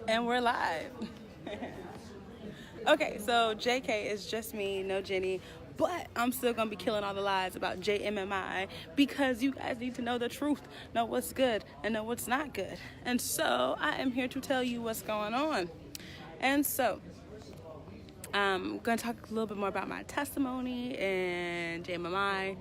And we're live. Okay, so JK is just me, no Jenny, but I'm still gonna be killing all the lies about JMMI because you guys need to know the truth, know what's good and know what's not good. And so I am here to tell you what's going on. And so I'm gonna talk a little bit more about my testimony and JMMI.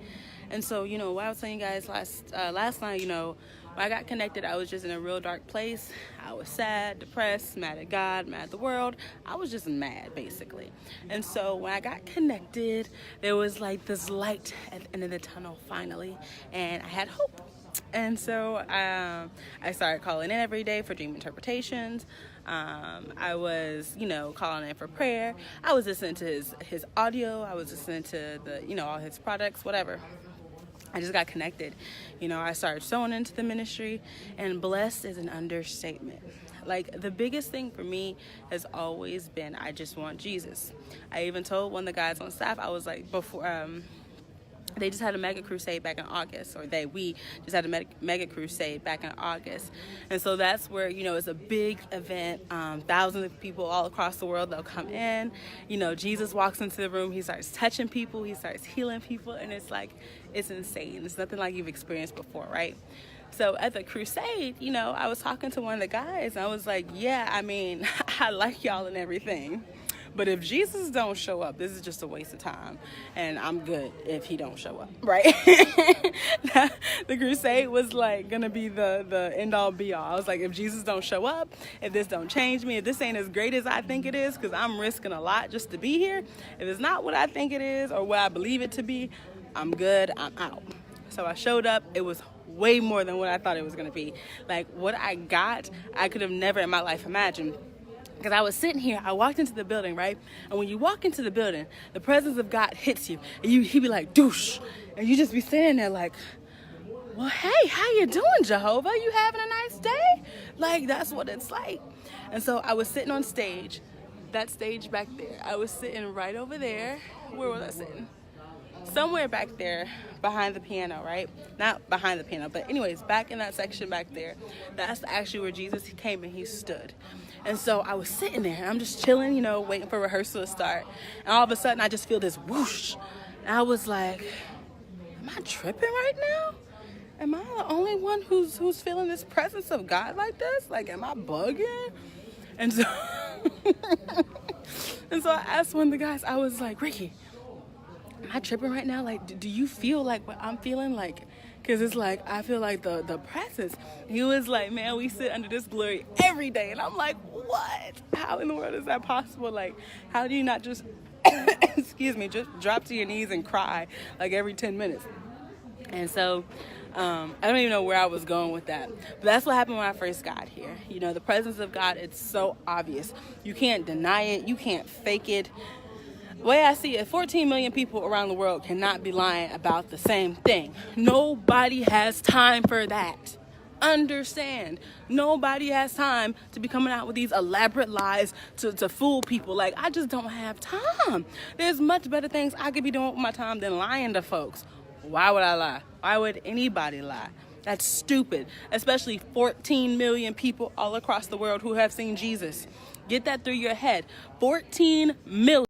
And so, what I was telling you guys last night, when I got connected, I was just in a real dark place. I was sad, depressed, mad at God, mad at the world. I was just mad, basically. And so when I got connected, there was like this light at the end of the tunnel, finally, and I had hope. And so I started calling in every day for dream interpretations. I was, calling in for prayer. I was listening to his audio. I was listening to all his products, whatever. I just got connected. I started sewing into the ministry, and blessed is an understatement. Like, the biggest thing for me has always been, I just want Jesus. I even told one of the guys on staff, I was like, before, they just had a mega crusade back in August, we just had a mega crusade back in August. And so that's where, it's a big event. Thousands of people all across the world, they'll come in. Jesus walks into the room, he starts touching people, he starts healing people, and it's like, it's insane. It's nothing like you've experienced before, right? So at the crusade, I was talking to one of the guys, and I was like, yeah, I like y'all and everything. But if Jesus don't show up, this is just a waste of time. And I'm good if he don't show up, right? The crusade was like gonna be the end all be all. I was like, if Jesus don't show up, if this don't change me, if this ain't as great as I think it is, because I'm risking a lot just to be here. If it's not what I think it is or what I believe it to be, I'm good, I'm out. So I showed up. It was way more than what I thought it was gonna be. Like, what I got, I could have never in my life imagined. Because I was sitting here, I walked into the building, right? And when you walk into the building, the presence of God hits you. And he'd be like, douche. And you just be sitting there like, well, hey, how you doing, Jehovah? You having a nice day? Like, that's what it's like. And so I was sitting on stage, that stage back there. I was sitting right over there. Where was I sitting? Somewhere back there behind the piano, right? Not behind the piano, but anyways, back in that section back there, that's actually where Jesus came and he stood. And so I was sitting there and I'm just chilling, waiting for rehearsal to start. And all of a sudden I just feel this whoosh. And I was like, am I tripping right now? Am I the only one who's feeling this presence of God like this? Like, am I bugging? And so, I asked one of the guys, I was like, Ricky, am I tripping right now? Like, do you feel like what I'm feeling? Like, because it's like, I feel like the presence. He was like, man, we sit under this glory every day. And I'm like, what? How in the world is that possible? Like, how do you not just, excuse me, just drop to your knees and cry like every 10 minutes? And so, I don't even know where I was going with that. But that's what happened when I first got here. The presence of God, it's so obvious. You can't deny it. You can't fake it. The way I see it, 14 million people around the world cannot be lying about the same thing. Nobody has time for that. Understand. Nobody has time to be coming out with these elaborate lies to fool people. Like, I just don't have time. There's much better things I could be doing with my time than lying to folks. Why would I lie? Why would anybody lie? That's stupid. Especially 14 million people all across the world who have seen Jesus. Get that through your head. 14 million.